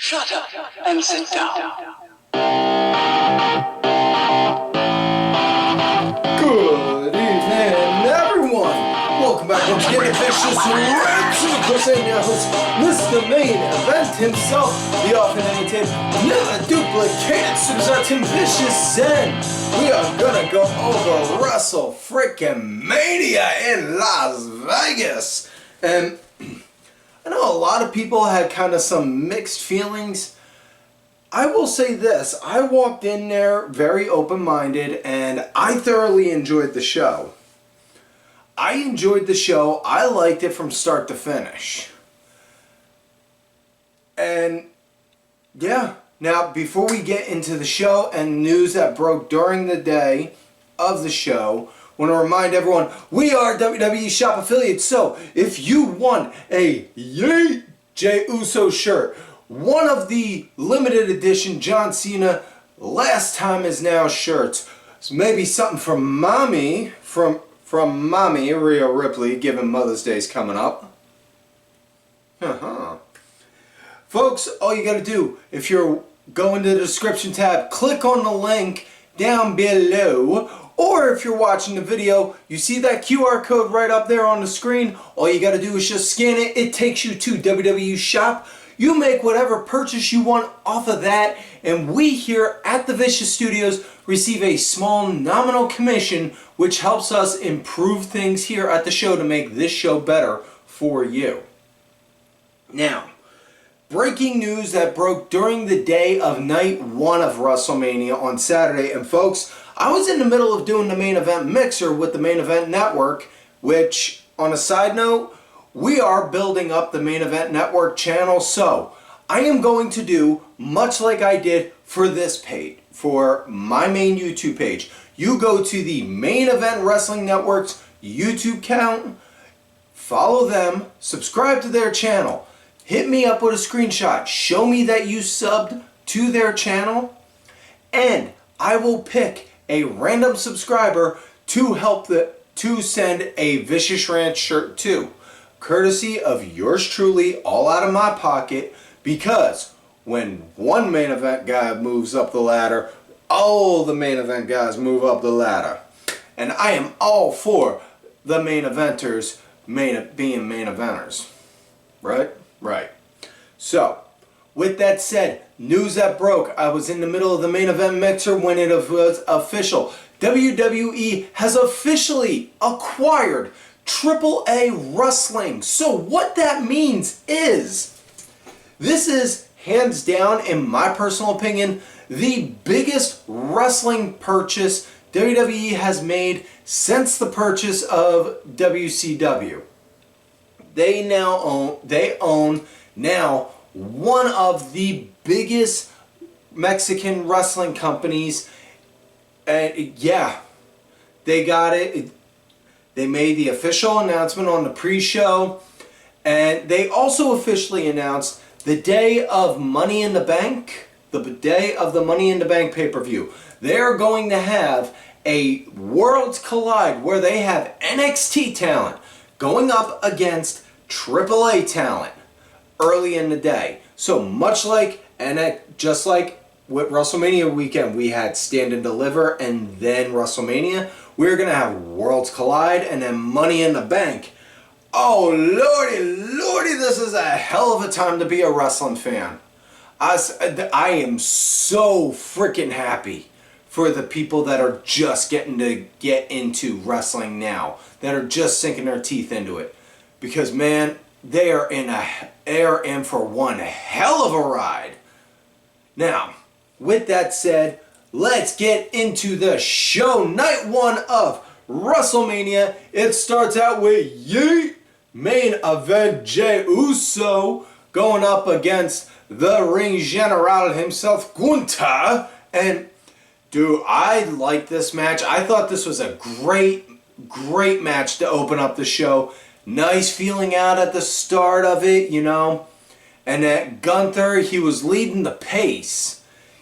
Shut up and sit down. Good evening, everyone. Welcome back once again to Vicious Rhodes. Of course, I'm your host, Mr. Main Event himself, the authentic, never duplicated superstar Tim Vicious, and we are gonna go over Wrestle Frickin' Mania in Las Vegas. And I know a lot of people had kind of some mixed feelings. I will say this, I walked in there very open-minded and I thoroughly enjoyed the show. I enjoyed the show. I liked it from start to finish. And yeah, now before we get into the show and news that broke during the day of the show, I want to remind everyone, we are WWE Shop affiliates, so if you want a Jey Uso shirt, one of the limited edition John Cena Last Time Is Now shirts, so maybe something from Mommy, from Mommy, Rhea Ripley, given Mother's Day's coming up. Folks, all you gotta do, if you're going to the description tab, click on the link down below. Or if you're watching the video, you see that QR code right up there on the screen. All you got to do is just scan it. It takes you to WWE Shop. You make whatever purchase you want off of that. And we here at the Vicious Studios receive a small nominal commission, which helps us improve things here at the show to make this show better for you. Now, breaking news that broke during the day of night one of WrestleMania on Saturday. And folks, I was in the middle of doing the main event mixer with the Main Event Network, which, on a side note, we are building up the Main Event Network channel. So I am going to do much like I did for this page, for my main YouTube page. You go to the Main Event Wrestling Network's YouTube account, follow them, subscribe to their channel, hit me up with a screenshot, show me that you subbed to their channel, and I will pick a random subscriber to send a Vicious Ranch shirt to, courtesy of yours truly, all out of my pocket, because when one main event guy moves up the ladder, all the main event guys move up the ladder. And I am all for the main eventers being main eventers. Right? Right. So, with that said, news that broke. I was in the middle of the main event mixer when it was official. WWE has officially acquired AAA Wrestling. So what that means is, this is hands down, in my personal opinion, the biggest wrestling purchase WWE has made since the purchase of WCW. They own now one of the biggest Mexican wrestling companies. And yeah, they got it. They made the official announcement on the pre-show. And they also officially announced the day of Money in the Bank, the day of the Money in the Bank pay-per-view. They're going to have a Worlds Collide where they have NXT talent going up against AAA talent early in the day. So much like, and just like with WrestleMania weekend, we had Stand and Deliver and then WrestleMania, we're going to have Worlds Collide and then Money in the Bank. Oh, lordy, this is a hell of a time to be a wrestling fan. I am so freaking happy for the people that are just getting to get into wrestling now, that are just sinking their teeth into it. Because, man, they are in for one hell of a ride. Now, with that said, let's get into the show. Night one of WrestleMania. It starts out with main event Jey Uso going up against the ring general himself, Gunther. And, dude, I like this match. I thought this was a great match to open up the show. Nice feeling out at the start of it, you know. And that Gunther, he was leading the pace.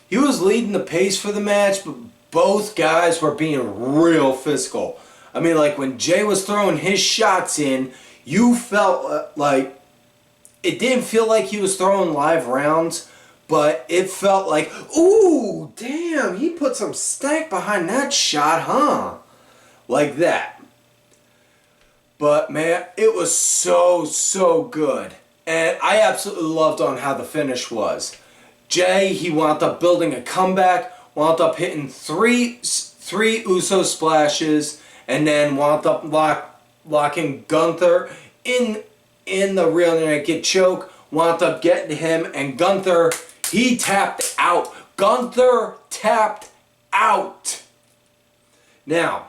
He was leading the pace for the match, but both guys were being real physical. I mean, like when Jey was throwing his shots in, you felt like, it didn't feel like he was throwing live rounds, But it felt like, ooh, damn, he put some stank behind that shot, huh? Like that. But man, it was so good. And I absolutely loved on how the finish was. Jey, he wound up building a comeback, wound up hitting three Uso splashes, and then wound up locking Gunther in the rear naked choke, wound up getting him, and Gunther, he tapped out. Gunther tapped out. Now,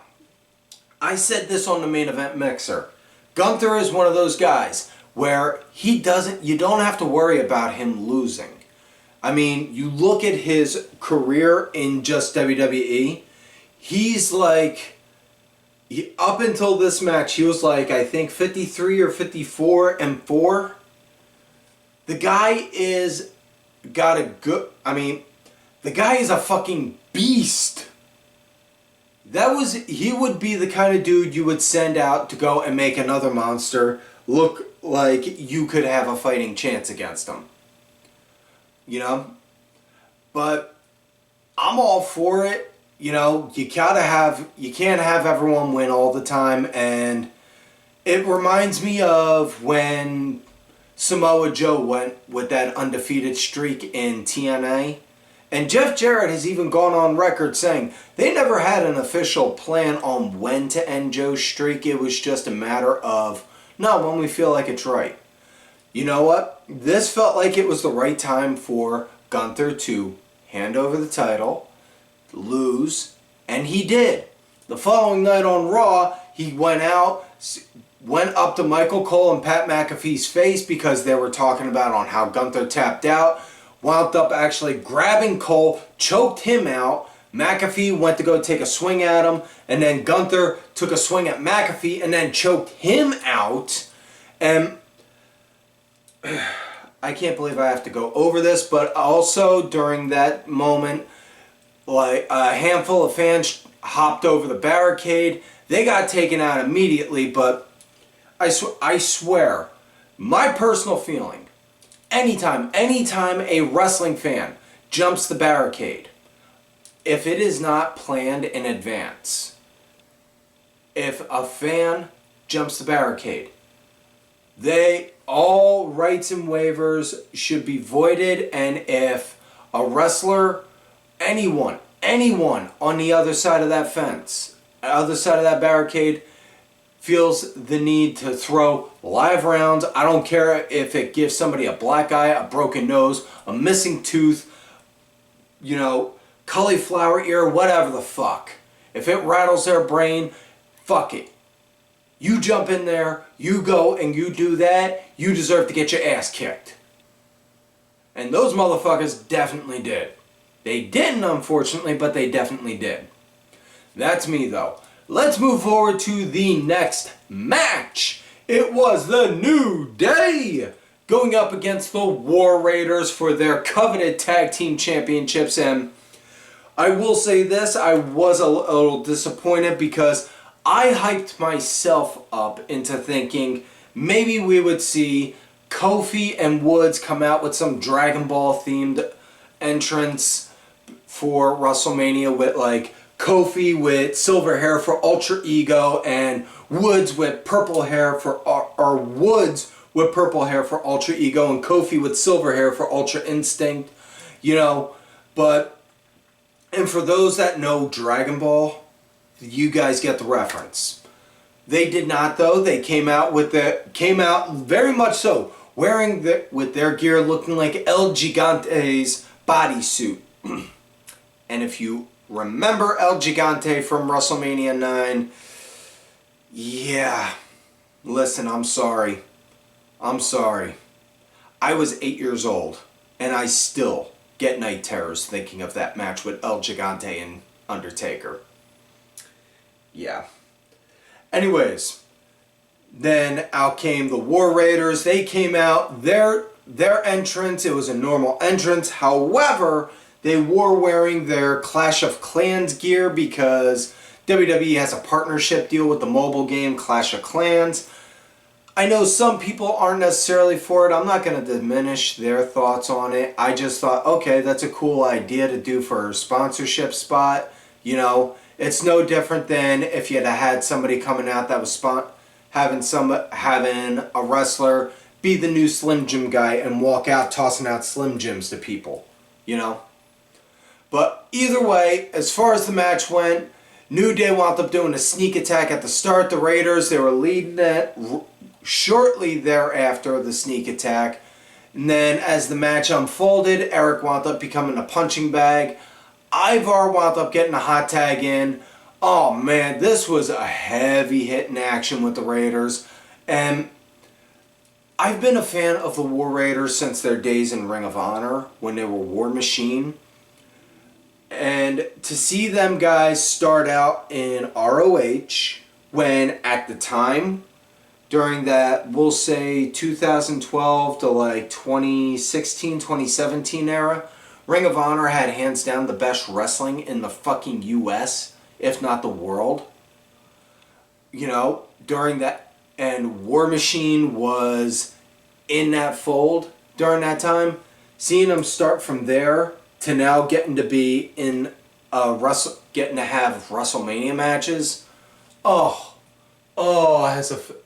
I said this on the main event mixer. Gunther is one of those guys where you don't have to worry about him losing. I mean, you look at his career in just WWE, he's like, up until this match, he was like, I think 53 or 54-4. The guy is got a good, the guy is a fucking beast. He would be the kind of dude you would send out to go and make another monster look like you could have a fighting chance against him. You know? But I'm all for it. You know, you can't have everyone win all the time, and it reminds me of when Samoa Joe went with that undefeated streak in TNA. And Jeff Jarrett has even gone on record saying they never had an official plan on when to end Joe's streak. It was just a matter of, no, when we feel like it's right. You know what? This felt like it was the right time for Gunther to hand over the title, lose, and he did. The following night on Raw, he went up to Michael Cole and Pat McAfee's face because they were talking about on how Gunther tapped out. Wound up actually grabbing Cole, choked him out. McAfee went to go take a swing at him, and then Gunther took a swing at McAfee and then choked him out. And I can't believe I have to go over this, but also during that moment, like a handful of fans hopped over the barricade. They got taken out immediately, but I swear, my personal feeling, anytime a wrestling fan jumps the barricade, if it is not planned in advance, if a fan jumps the barricade, all rights and waivers should be voided, and if a wrestler, anyone on the other side of that fence, other side of that barricade, feels the need to throw live rounds, I don't care if it gives somebody a black eye, a broken nose, a missing tooth, you know, cauliflower ear, whatever the fuck. If it rattles their brain, fuck it. You jump in there, you go and you do that, you deserve to get your ass kicked. And those motherfuckers definitely did. They didn't, unfortunately, but they definitely did. That's me, though. Let's move forward to the next match. It was the New Day going up against the War Raiders for their coveted tag team championships. And I will say this, I was a little disappointed because I hyped myself up into thinking maybe we would see Kofi and Woods come out with some Dragon Ball themed entrance for WrestleMania, with like Kofi with silver hair for Ultra Ego and Woods with purple hair for Ultra Ego and Kofi with silver hair for Ultra Instinct, you know. But, and for those that know Dragon Ball, you guys get the reference. They did not, though. They came out very much so wearing with their gear looking like El Gigante's bodysuit. And if you remember El Gigante from WrestleMania 9, yeah, listen, I'm sorry. I was 8 years old, and I still get night terrors thinking of that match with El Gigante and Undertaker. Yeah. Anyways, then out came the War Raiders. They came out, their entrance, it was a normal entrance. However, they were wearing their Clash of Clans gear because WWE has a partnership deal with the mobile game Clash of Clans. I know some people aren't necessarily for it. I'm not going to diminish their thoughts on it. I just thought, okay, that's a cool idea to do for a sponsorship spot. You know, it's no different than if you had somebody coming out that was having a wrestler be the new Slim Jim guy and walk out tossing out Slim Jims to people, you know. But either way, as far as the match went, New Day wound up doing a sneak attack at the start. The Raiders, they were leading it shortly thereafter, the sneak attack. And then as the match unfolded, Eric wound up becoming a punching bag. Ivar wound up getting a hot tag in. Oh man, this was a heavy hitting action with the Raiders. And I've been a fan of the War Raiders since their days in Ring of Honor when they were War Machine. And to see them guys start out in ROH when at the time, during that, we'll say 2012 to like 2016, 2017 era, Ring of Honor had hands down the best wrestling in the fucking US, if not the world. You know, during that, and War Machine was in that fold during that time. Seeing them start from there to now getting to be in getting to have WrestleMania matches.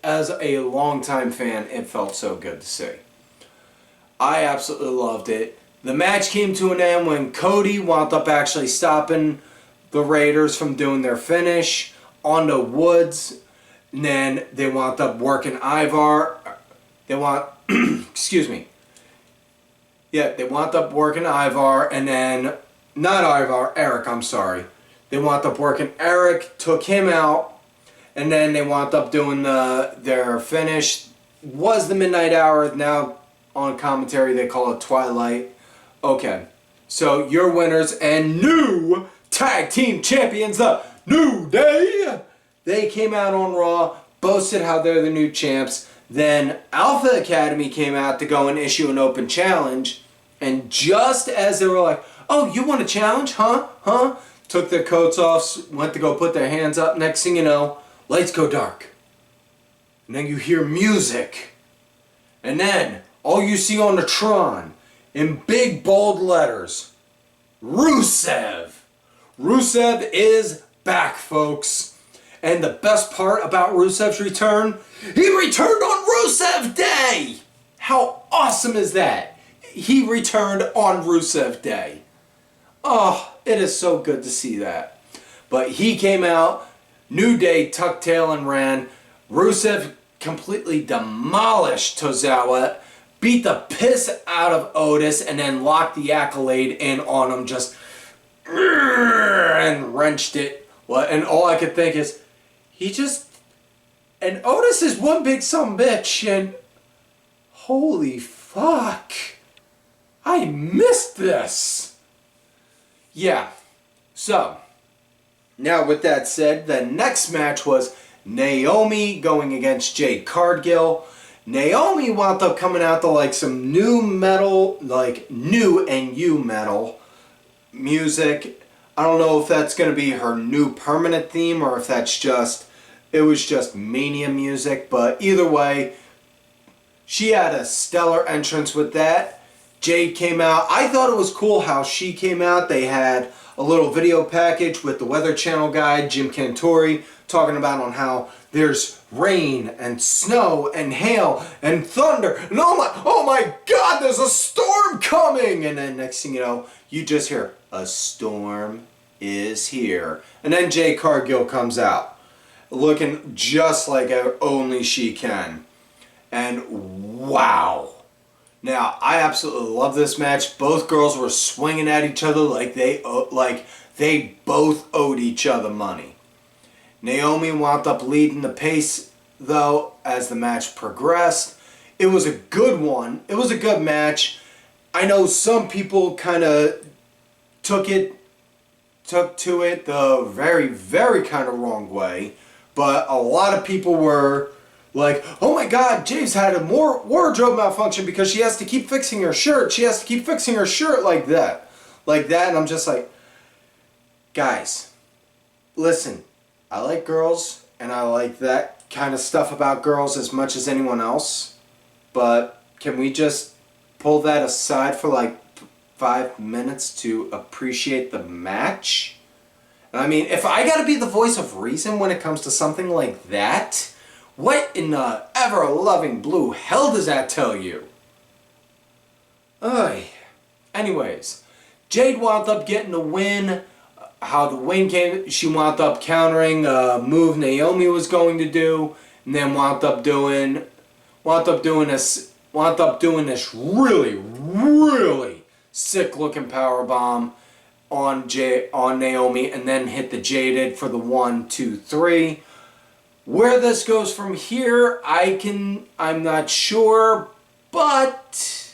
As a longtime fan, it felt so good to see. I absolutely loved it. The match came to an end when Cody wound up actually stopping the Raiders from doing their finish on the Woods. And then they wound up working Ivar. Excuse me. Yeah, they wound up working Ivar, and then, not Ivar, Eric, I'm sorry. They wound up working Eric, took him out, and then they wound up doing their finish. Was the Midnight Hour, now on commentary they call it Twilight. Okay, so your winners and new tag team champions, the New Day. They came out on Raw, boasted how they're the new champs. Then Alpha Academy came out to go and issue an open challenge. And just as they were like, oh, you want a challenge? Huh? Took their coats off, went to go put their hands up. Next thing you know, lights go dark. And then you hear music. And then all you see on the Tron, in big bold letters, Rusev. Rusev is back, folks. And the best part about Rusev's return, he returned on Rusev Day! How awesome is that? He returned on Rusev Day. Oh, it is so good to see that. But he came out, New Day tucked tail and ran. Rusev completely demolished Tozawa, beat the piss out of Otis, and then locked the Accolade in on him, just and wrenched it. Well, and all I could think is, and Otis is one big sumbitch, and holy fuck, I missed this. Yeah, so, now with that said, the next match was Naomi going against Jade Cargill. Naomi wound up coming out to like some new metal, like new and you metal music. I don't know if that's going to be her new permanent theme or if that's it was just Mania music, but either way, she had a stellar entrance with that. Jade came out. I thought it was cool how she came out. They had a little video package with the Weather Channel guy, Jim Cantori, talking about on how there's rain and snow and hail and thunder and oh my god, there's a storm coming, and then next thing you know, you just hear a storm is here, and then Jade Cargill comes out looking just like only she can, and wow. Now, I absolutely love this match. Both girls were swinging at each other like they both owed each other money. Naomi wound up leading the pace, though, as the match progressed. It was a good one. It was a good match. I know some people kind of took to it the very, very kind of wrong way. But a lot of people were like, oh my god, Jade's had a more wardrobe malfunction because she has to keep fixing her shirt. She has to keep fixing her shirt like that. And I'm just like, guys, listen, I like girls and I like that kind of stuff about girls as much as anyone else, but can we just pull that aside for like 5 minutes to appreciate the match? I mean, if I gotta be the voice of reason when it comes to something like that, what in the ever-loving blue hell does that tell you? Anyways, Jade wound up getting the win. How the win came, she wound up countering a move Naomi was going to do, and then wound up doing this really, really sick-looking powerbomb on Naomi, and then hit the Jaded for the 1, 2, 3. Where this goes from here, I'm not sure, but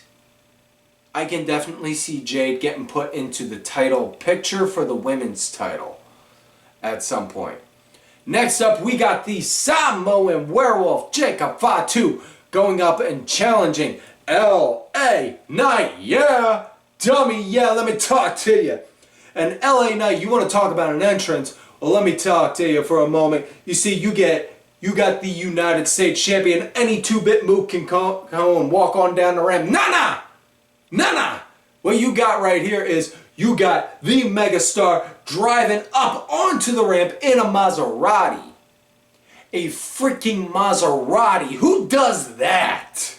I can definitely see Jade getting put into the title picture for the women's title at some point. Next up, we got the Samoan Werewolf, Jacob Fatu, going up and challenging L.A. Knight. Yeah, dummy, yeah, let me talk to you. And L.A. Knight, you want to talk about an entrance? Well, let me talk to you for a moment. You see, you got the United States champion. Any 2-bit move can go and walk on down the ramp. Nah. What you got right here is you got the megastar driving up onto the ramp in a Maserati. A freaking Maserati. Who does that?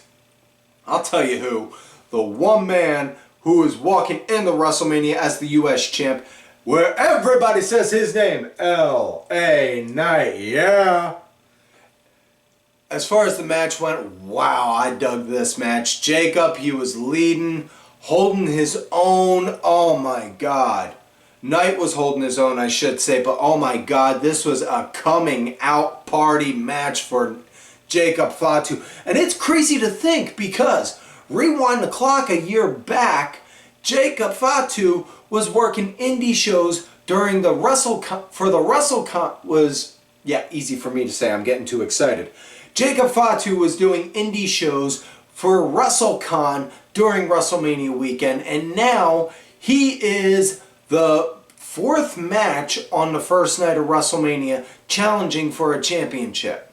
I'll tell you who. The one man who is walking in the WrestleMania as the US champ, where everybody says his name, L.A. Knight, yeah. As far as the match went, wow, I dug this match. Jacob, he was leading, holding his own. Oh my God. Knight was holding his own, I should say, but oh my God, this was a coming out party match for Jacob Fatu. And it's crazy to think because rewind the clock a year back, Jacob Fatu was working indie shows during the WrestleCon was, yeah, easy for me to say, I'm getting too excited. Jacob Fatu was doing indie shows for WrestleCon during WrestleMania weekend, and now he is the 4th match on the first night of WrestleMania challenging for a championship.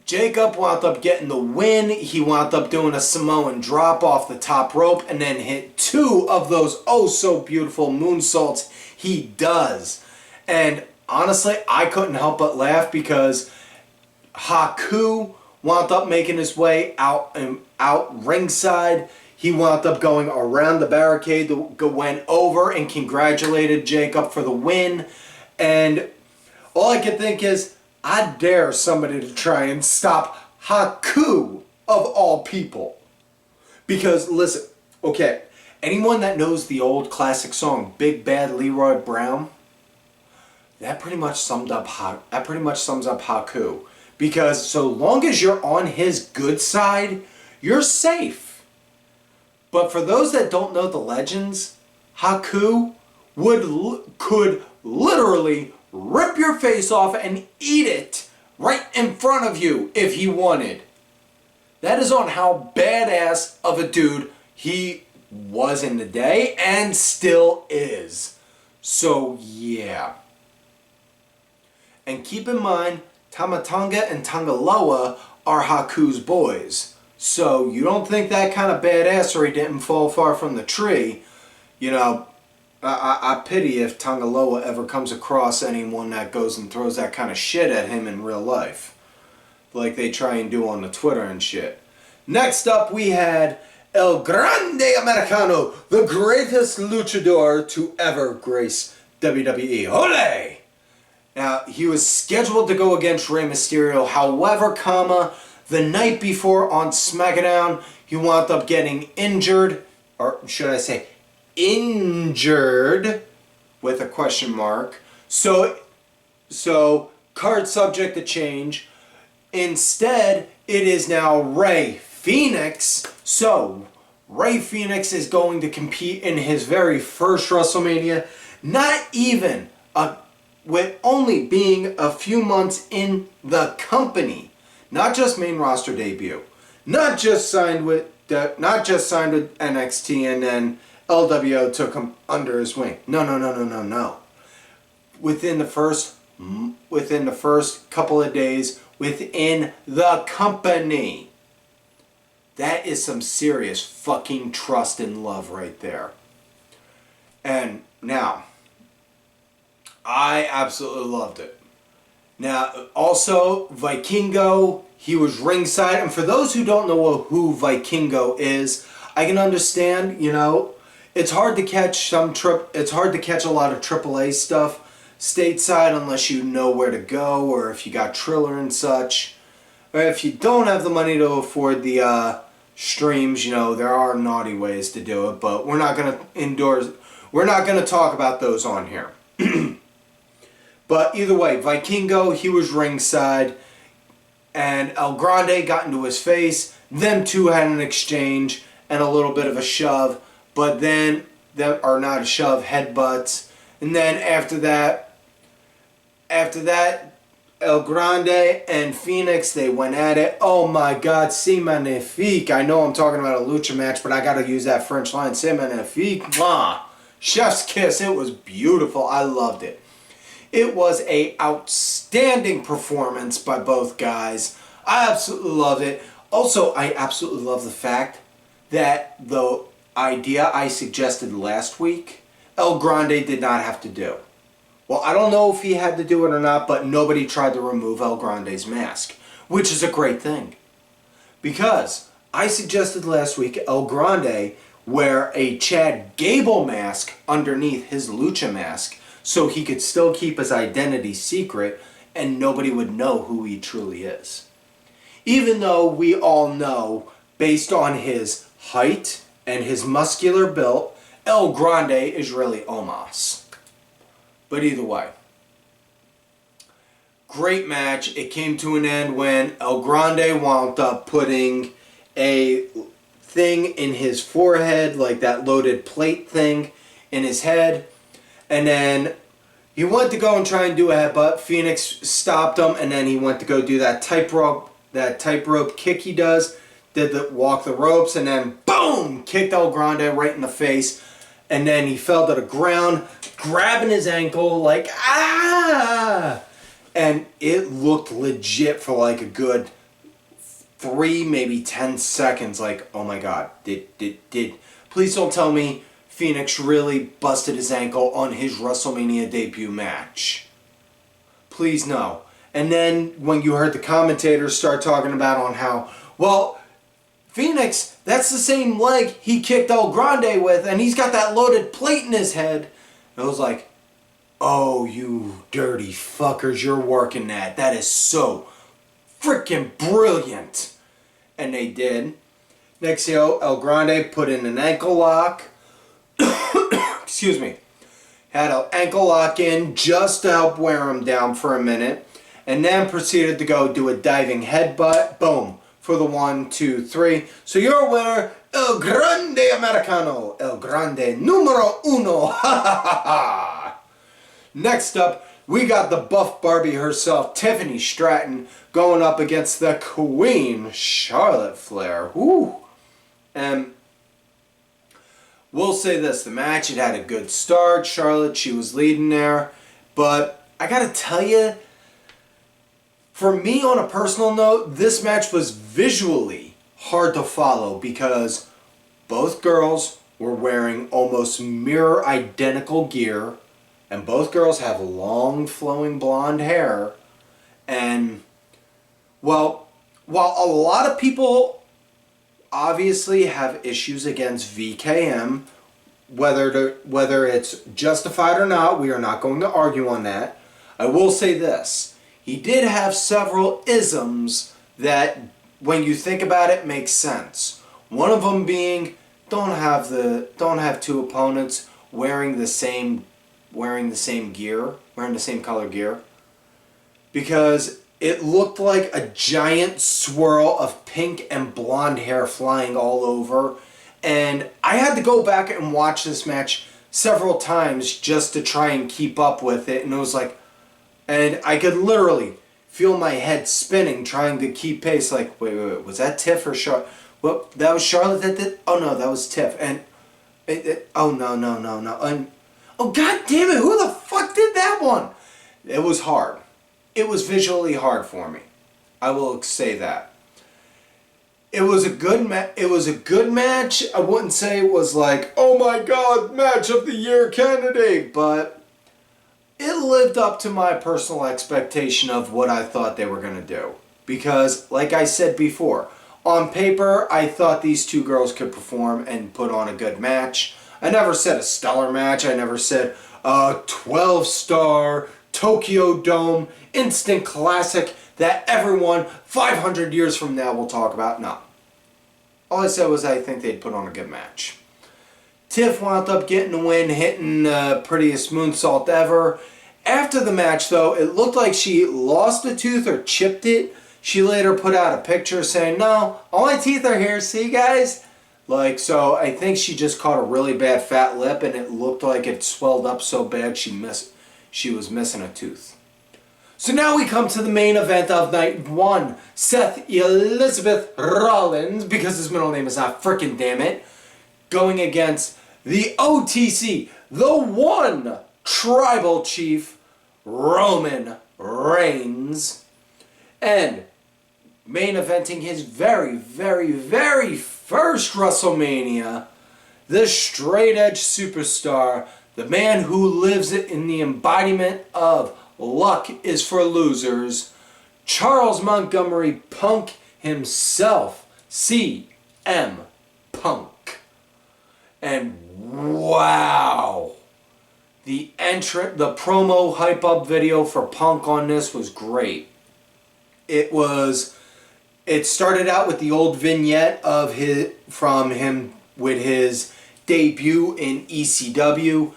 Jacob wound up getting the win. He wound up doing a Samoan drop off the top rope and then hit 2 of those oh so beautiful moonsaults he does. And honestly, I couldn't help but laugh because Haku wound up making his way out ringside. He wound up going around the barricade, went over and congratulated Jacob for the win. And all I could think is, I dare somebody to try and stop Haku of all people. Because listen, okay, anyone that knows the old classic song Big Bad Leroy Brown, that pretty much sums up Haku. Because so long as you're on his good side, you're safe. But for those that don't know the legends, Haku could literally rip your face off and eat it right in front of you if he wanted. That is on how badass of a dude he was in the day and still is. So yeah. And keep in mind, Tamatonga and Tangaloa are Haku's boys. So you don't think that kind of badassery didn't fall far from the tree. You know, I pity if Tangaloa ever comes across anyone that goes and throws that kind of shit at him in real life. Like they try and do on the Twitter and shit. Next up we had El Grande Americano, the greatest luchador to ever grace WWE. Ole! Now, he was scheduled to go against Rey Mysterio. However, the night before on SmackDown, he wound up getting injured. Or should I say, injured with a question mark. So card subject to change. Instead, it is now Rey Fenix. So, Rey Fenix is going to compete in his very first WrestleMania. Not even with only being a few months in the company, not just main roster debut, not just signed with NXT and then LWO took him under his wing. No. Within the first within the first couple of days within the company. That is some serious fucking trust and love right there. And now, I absolutely loved it. Now, also, Vikingo, he was ringside. And for those who don't know who Vikingo is, I can understand, you know, it's hard to catch it's hard to catch a lot of AAA stuff stateside unless you know where to go, or if you got Triller and such. Or if you don't have the money to afford the streams, you know, there are naughty ways to do it, but we're not going to talk about those on here. But either way, Vikingo, he was ringside, and El Grande got into his face. Them two had an exchange and a little bit of a shove, but then, not a shove, headbutts. And then after that, El Grande and Fenix, they went at it. Oh my God, c'est magnifique. I know I'm talking about a lucha match, but I gotta use that French line, c'est magnifique. Mwah. Chef's kiss, it was beautiful. I loved it. It was an outstanding performance by both guys. I absolutely loved it. Also, I absolutely love the fact that the idea I suggested last week, El Grande did not have to do. Well, I don't know if he had to do it or not, but nobody tried to remove El Grande's mask, which is a great thing. Because I suggested last week El Grande wear a Chad Gable mask underneath his lucha mask so he could still keep his identity secret and nobody would know who he truly is. Even though we all know, based on his height and his muscular build, El Grande is really Omos. But either way, great match. It came to an end when El Grande wound up putting a thing in his forehead, like that loaded plate thing in his head. And then he went to go and try and do a headbutt. Fenix stopped him, and then he went to go do that tightrope kick he does. Did the walk the ropes, and then boom, kicked El Grande right in the face. And then he fell to the ground, grabbing his ankle like, ah! And it looked legit for like a good 3, maybe 10 seconds. Like, oh my God, please don't tell me Fenix really busted his ankle on his WrestleMania debut match. Please no. And then when you heard the commentators start talking about on how, well, Fenix, that's the same leg he kicked El Grande with, and he's got that loaded plate in his head. And I was like, oh, you dirty fuckers, you're working that. That is so freaking brilliant. And they did. Next, El Grande put in an ankle lock. Excuse me. Had an ankle lock in just to help wear him down for a minute. And then proceeded to go do a diving headbutt. Boom. For the 1, 2, 3. So your winner, El Grande Americano. El Grande numero uno. Ha ha ha ha. Next up, we got the buff Barbie herself, Tiffany Stratton, going up against the Queen, Charlotte Flair. Woo. And we'll say this, the match, it had a good start. Charlotte, she was leading there. But I gotta tell you, for me, on a personal note, this match was visually hard to follow because both girls were wearing almost mirror identical gear, and both girls have long flowing blonde hair. And, well, while a lot of people obviously have issues against VKM, whether it's justified or not, we are not going to argue on that. I will say this. He did have several isms that, when you think about it, makes sense. One of them being, don't have two opponents wearing the same gear, wearing the same color gear, because it looked like a giant swirl of pink and blonde hair flying all over. And I had to go back and watch this match several times just to try and keep up with it, and it was like, and I could literally feel my head spinning trying to keep pace. Like, wait, was that Tiff or Charlotte? Well, that was Charlotte that did? Oh no, that was Tiff. And, oh no. And, oh god damn it, who the fuck did that one? It was hard. It was visually hard for me. I will say that. It was a good match. I wouldn't say it was like, oh my god, match of the year candidate, but it lived up to my personal expectation of what I thought they were going to do. Because, like I said before, on paper, I thought these two girls could perform and put on a good match. I never said a stellar match. I never said a 12-star Tokyo Dome instant classic that everyone 500 years from now will talk about. No. All I said was I think they'd put on a good match. Tiff wound up getting the win, hitting the prettiest moonsault ever. After the match, though, it looked like she lost a tooth or chipped it. She later put out a picture saying, no, all my teeth are here, see guys? Like, so I think she just caught a really bad fat lip and it looked like it swelled up so bad she was missing a tooth. So now we come to the main event of night one. Seth Elizabeth Rollins, because his middle name is not frickin' damn it, going against the OTC, the one tribal chief, Roman Reigns, and main eventing his very, very, very first WrestleMania, the straight edge superstar, the man who lives in the embodiment of luck is for losers, Charles Montgomery Punk himself, CM Punk. And wow, the promo hype up video for Punk on this was great. It started out with the old vignette of from him with his debut in ECW.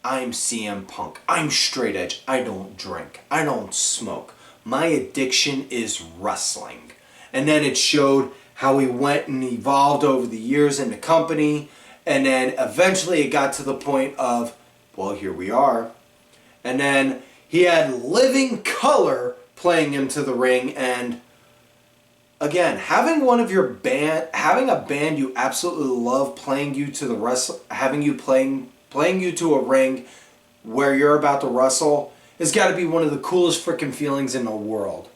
I'm CM Punk. I'm straight edge. I don't drink. I don't smoke. My addiction is wrestling. And then it showed how he went and evolved over the years in the company. And then eventually it got to the point of, well, here we are. And then he had Living Color playing him to the ring. And again, having a band you absolutely love playing you to playing you to a ring where you're about to wrestle has got to be one of the coolest freaking feelings in the world.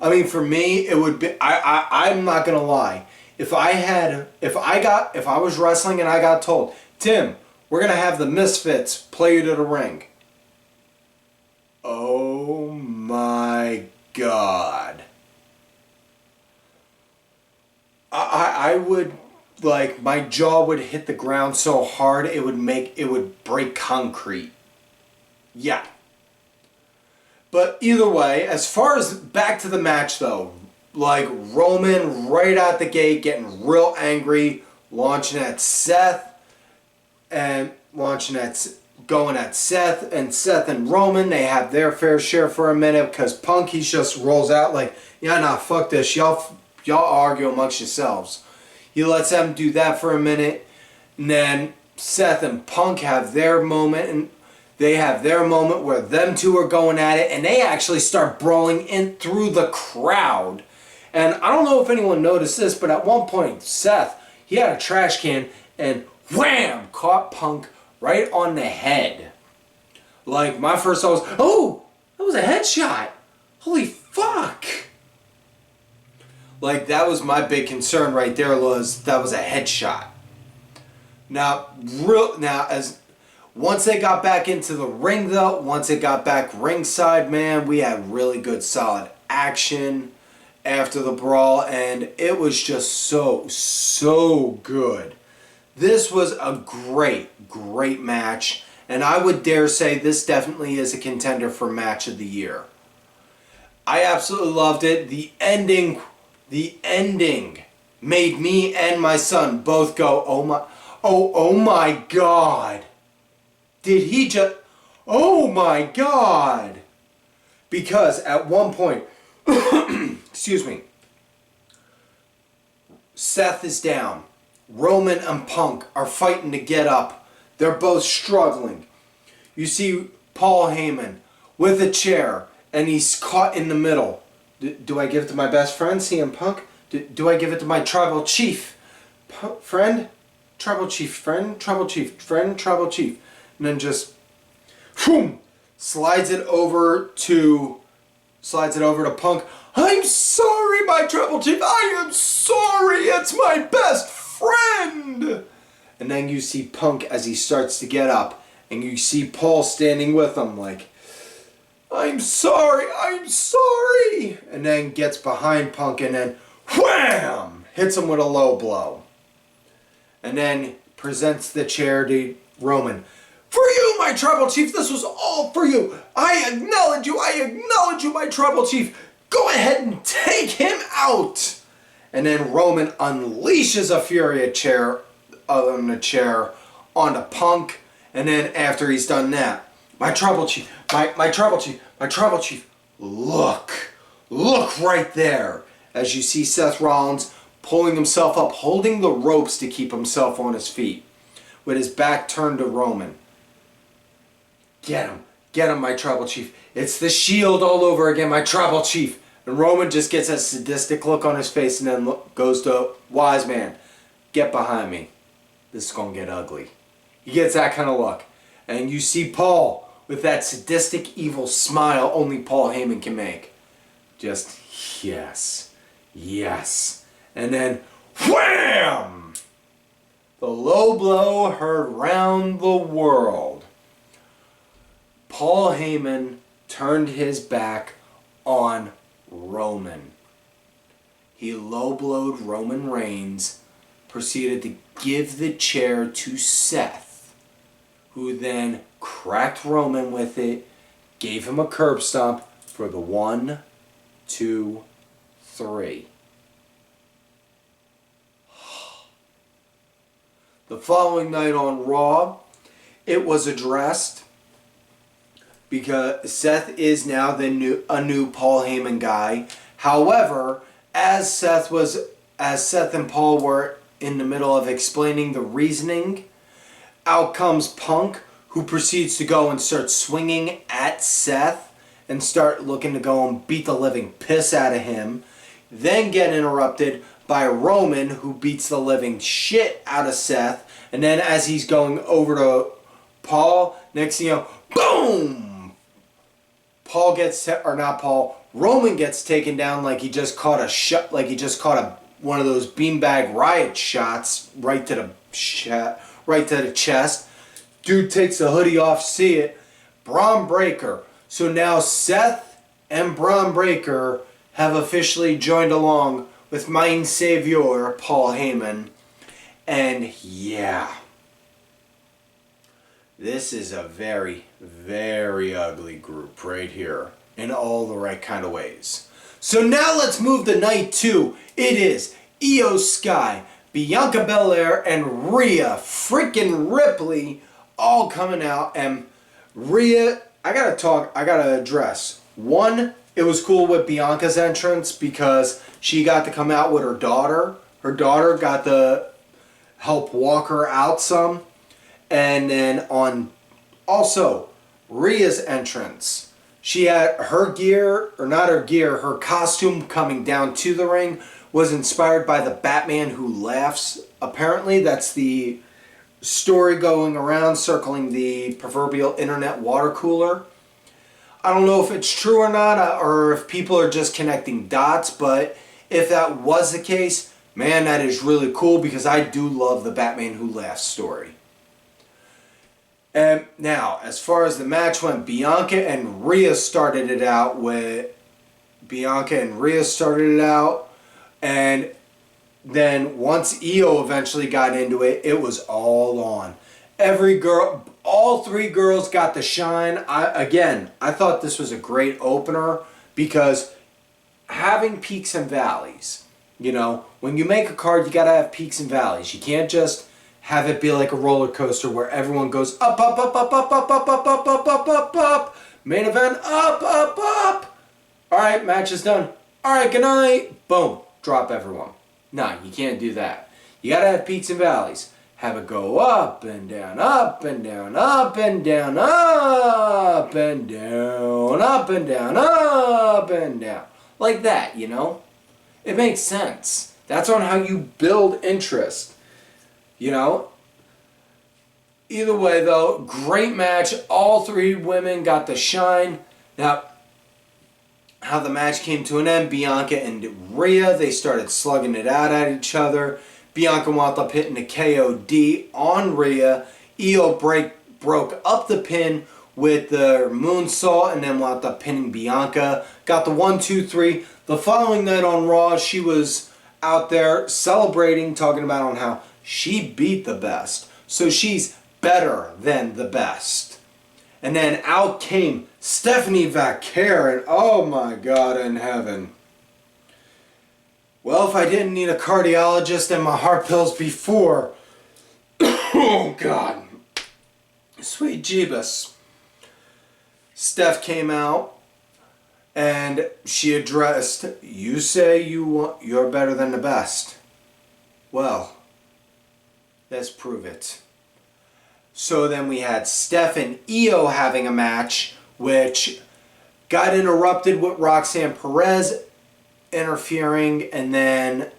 I mean, for me, it would be. I'm not gonna lie. If I was wrestling and I got told, Tim, we're gonna have the Misfits play you to the ring. Oh my God. I would. Like, my jaw would hit the ground so hard it would break concrete. Yeah. But either way, as far as back to the match though, like Roman right out the gate getting real angry, launching at Seth and going at Seth and Roman, they have their fair share for a minute because Punk, he just rolls out like, yeah, nah, fuck this, y'all argue amongst yourselves. He lets them do that for a minute, and then Seth and Punk have their moment, and they have their moment where them two are going at it, and they actually start brawling in through the crowd. And I don't know if anyone noticed this, but at one point, Seth, he had a trash can, and wham, caught Punk right on the head. Like, my first thought was, oh, that was a headshot. Holy fuck. Like, that was my big concern right there, was that was a headshot. Once they got back into the ring though, once it got back ringside, man, we had really good solid action after the brawl, and it was just so good. This was a great match, and I would dare say this definitely is a contender for match of the year. I absolutely loved it. The ending made me and my son both go, oh my God. Did he just, oh my God. Because at one point, excuse me, Seth is down. Roman and Punk are fighting to get up. They're both struggling. You see Paul Heyman with a chair, and he's caught in the middle. Do I give it to my best friend, CM Punk? Do I give it to my tribal chief friend? Tribal chief friend? Tribal chief friend? Tribal chief. And then just, boom, slides it over to Punk. I'm sorry, my Tribal Chief. I am sorry. It's my best friend. And then you see Punk as he starts to get up, and you see Paul standing with him like, I'm sorry. And then gets behind Punk and then wham! Hits him with a low blow. And then presents the chair to Roman. For you, my Tribal Chief, this was all for you. I acknowledge you, my Tribal Chief. Go ahead and take him out. And then Roman unleashes a Fury chair on the chair onto Punk. And then after he's done that, my Tribal Chief, my Tribal Chief, look right there. As you see Seth Rollins pulling himself up, holding the ropes to keep himself on his feet, with his back turned to Roman. Get him, my Tribal Chief. It's the Shield all over again, my Tribal Chief. And Roman just gets a sadistic look on his face and then goes to Wise Man. Get behind me. This is going to get ugly. He gets that kind of look. And you see Paul with that sadistic, evil smile only Paul Heyman can make. Just, yes. And then, wham! The low blow heard round the world. Paul Heyman turned his back on Roman. He low-blowed Roman Reigns, proceeded to give the chair to Seth, who then cracked Roman with it, gave him a curb stomp for the 1, 2, 3. The following night on Raw, it was addressed because Seth is now a new Paul Heyman guy. However, as Seth and Paul were in the middle of explaining the reasoning, out comes Punk, who proceeds to go and start swinging at Seth and start looking to go and beat the living piss out of him. Then get interrupted by Roman, who beats the living shit out of Seth. And then as he's going over to Paul, next thing you know, boom! Roman gets taken down like he just caught one of those beanbag riot shots right to the chest. Dude takes the hoodie off, see it. Braun Breaker. So now Seth and Braun Breaker have officially joined along with Mein Savior, Paul Heyman. And yeah, this is a very, very ugly group right here in all the right kind of ways. So now let's move to night 2. It is Io Sky, Bianca Belair, and Rhea freaking Ripley all coming out. And Rhea, I gotta address. One, it was cool with Bianca's entrance because she got to come out with her daughter. Her daughter got to help walk her out some. And then also Rhea's entrance. She had her her costume coming down to the ring was inspired by the Batman Who Laughs. Apparently that's the story going around circling the proverbial internet water cooler. I don't know if it's true or not, or if people are just connecting dots, but if that was the case, man, that is really cool because I do love the Batman Who Laughs story. And now, as far as the match went, Bianca and Rhea started it out, and then once Io eventually got into it, it was all on. All 3 girls got to shine. I thought this was a great opener because having peaks and valleys, when you make a card, you gotta have peaks and valleys. You can't just have it be like a roller coaster where everyone goes up, up, up, up, up, up, up, up, up, up, up, up, up. Main event, up, up, up. All right, match is done. All right, good night. Boom, drop everyone. Nah, you can't do that. You gotta have peaks and valleys. Have it go up and down, up and down, up and down, up and down, up and down, up and down. Like that, It makes sense. That's on how you build interest. Either way, though, great match. All three women got the shine. Now, how the match came to an end, Bianca and Rhea, they started slugging it out at each other. Bianca wound up hitting a KOD on Rhea. Io broke up the pin with the moonsault and then wound up pinning Bianca. Got the 1, 2, 3. The following night on Raw, she was out there celebrating, talking about on how she beat the best. So she's better than the best. And then out came Stephanie Vaquer, and oh my God in heaven. Well, if I didn't need a cardiologist and my heart pills before, oh God, sweet Jeebus. Steph came out and she addressed, you say you're better than the best. Well, let's prove it. So then we had Steph and Io having a match, which got interrupted with Roxanne Perez interfering, and then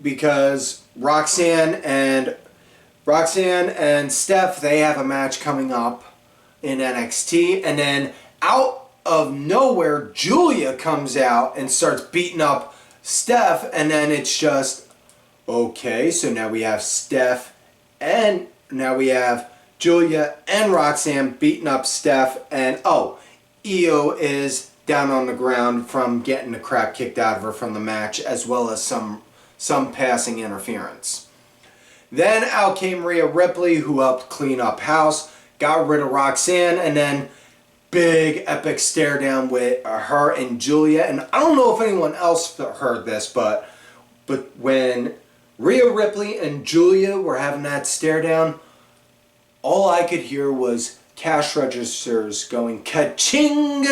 because Roxanne and Steph, they have a match coming up in NXT, and then out of nowhere, Julia comes out and starts beating up Steph, and then it's just, okay, so now we have now we have Julia and Roxanne beating up Steph, and Io is down on the ground from getting the crap kicked out of her from the match, as well as some passing interference. Then out came Rhea Ripley, who helped clean up house, got rid of Roxanne, and then big epic stare down with her and Julia. And I don't know if anyone else heard this, but when Rhea Ripley and Julia were having that stare down, all I could hear was cash registers going ka-ching,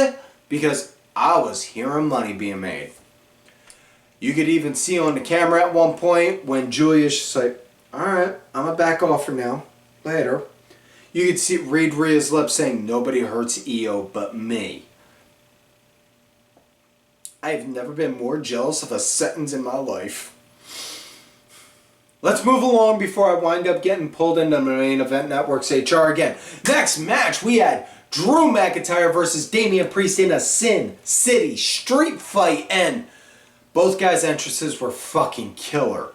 because I was hearing money being made. You could even see on the camera at one point when Julia's just like, alright, I'm gonna back off for now. Later. You could read Rhea's lips saying, nobody hurts Io but me. I have never been more jealous of a sentence in my life. Let's move along before I wind up getting pulled into the Main Event Network's HR again. Next match, we had Drew McIntyre versus Damian Priest in a Sin City street fight, and both guys' entrances were fucking killer.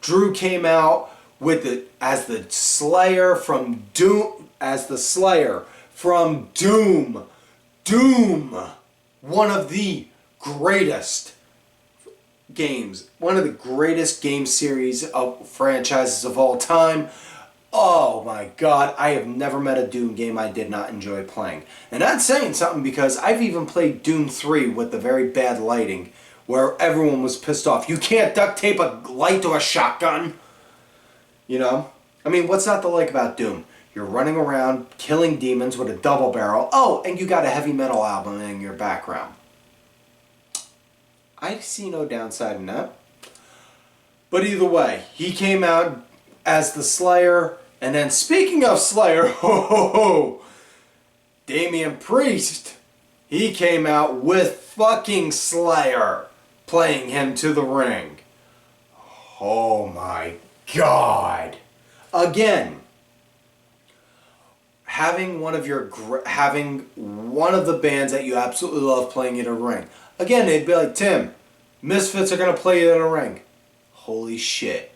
Drew came out with as the Slayer from Doom. Doom, one of the greatest games, one of the greatest game series of franchises of all time. Oh my God, I have never met a Doom game I did not enjoy playing. And that's saying something, because I've even played Doom 3 with the very bad lighting where everyone was pissed off. You can't duct tape a light to a shotgun. You know? I mean, what's not to like about Doom? You're running around killing demons with a double barrel. Oh, and you got a heavy metal album in your background. I see no downside in that. But either way, he came out as the Slayer. And then speaking of Slayer, Damian Priest, he came out with fucking Slayer playing him to the ring. Oh my God. Again, having one of the bands that you absolutely love playing in a ring. Again, they'd be like, Tim, Misfits are going to play you in a ring. Holy shit.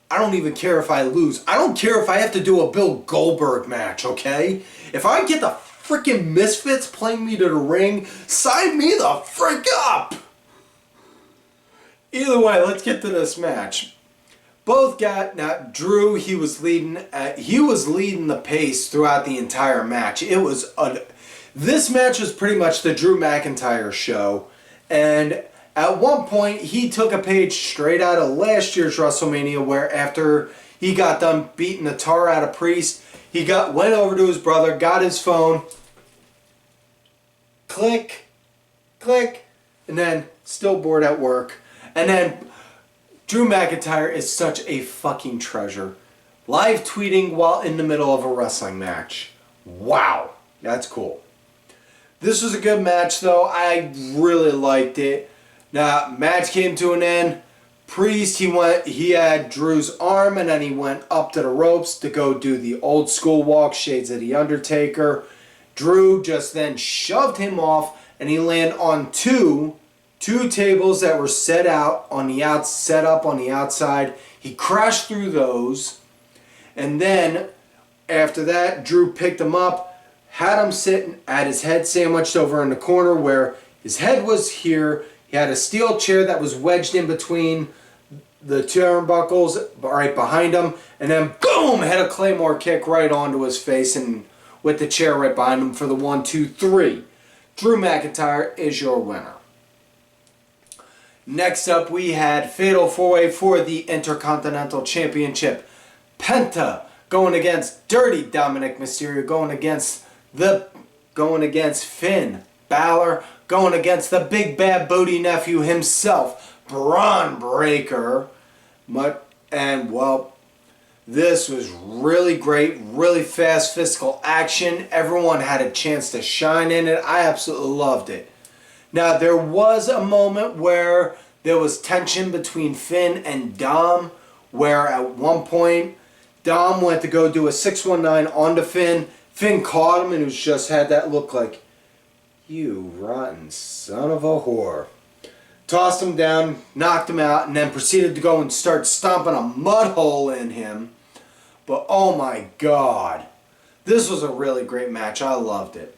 I don't even care if I lose. I don't care if I have to do a Bill Goldberg match, okay? If I get the freaking Misfits playing me to the ring, sign me the frick up! Either way, let's get to this match. Both got, now Drew, he was leading the pace throughout the entire match. This match was pretty much the Drew McIntyre show, and at one point he took a page straight out of last year's WrestleMania, where after he got done beating the tar out of Priest, he went over to his brother, got his phone, click, click, and then still bored at work, and then Drew McIntyre is such a fucking treasure. Live tweeting while in the middle of a wrestling match. Wow, that's cool. This was a good match though. I really liked it. Now, match came to an end. Priest, he had Drew's arm, and then he went up to the ropes to go do the old school walk, shades of the Undertaker. Drew just then shoved him off, and he landed on two tables that were set up on the outside. He crashed through those, and then after that, Drew picked him up, had him sitting at his head sandwiched over in the corner where his head was here. He had a steel chair that was wedged in between the turnbuckles right behind him, and then boom, had a Claymore kick right onto his face, and with the chair right behind him for the 1, 2, 3. Drew McIntyre is your winner. Next up, we had Fatal 4-Way for the Intercontinental Championship. Penta going against Dirty Dominik Mysterio, going against Finn Balor, going against the big bad booty nephew himself, Bron Breakker. And well, this was really great, really fast physical action. Everyone had a chance to shine in it. I absolutely loved it. Now, there was a moment where there was tension between Finn and Dom, where at one point, Dom went to go do a 619 onto Finn. Finn caught him and was just had that look like, you rotten son of a whore. Tossed him down, knocked him out, and then proceeded to go and start stomping a mud hole in him. But oh my God, this was a really great match. I loved it.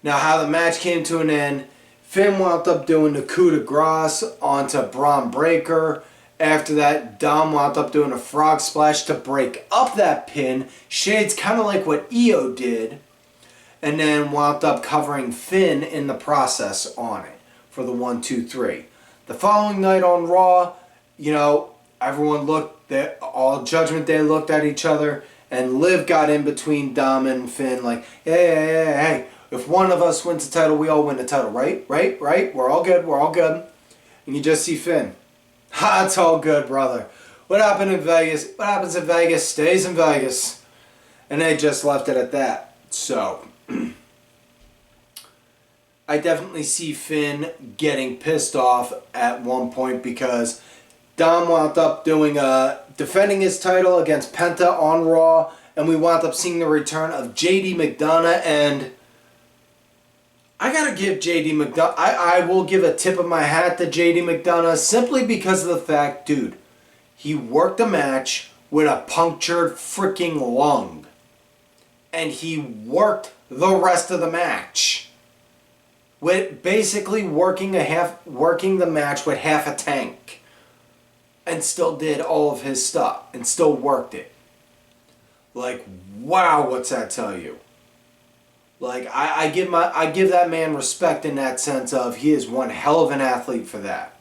Now, how the match came to an end, Finn wound up doing the coup de grace onto Bron Breakker. After that, Dom wound up doing a frog splash to break up that pin. Shades kind of like what Io did. And then wound up covering Finn in the process on it for the 1, 2, 3. The following night on Raw, everyone all Judgment Day looked at each other, and Liv got in between Dom and Finn like, hey, if one of us wins the title, we all win the title, right? We're all good. And you just see Finn. Ha, it's all good, brother. What happened in Vegas? What happens in Vegas stays in Vegas. And they just left it at that. So, I definitely see Finn getting pissed off at one point because Dom wound up defending his title against Penta on Raw, and we wound up seeing the return of JD McDonough, and I gotta give JD McDonough, I will give a tip of my hat to JD McDonough simply because of the fact, dude, he worked a match with a punctured freaking lung. And he worked the rest of the match with basically working the match with half a tank, and still did all of his stuff and still worked it. Like, wow, what's that tell you? Like, I give that man respect in that sense of he is one hell of an athlete for that.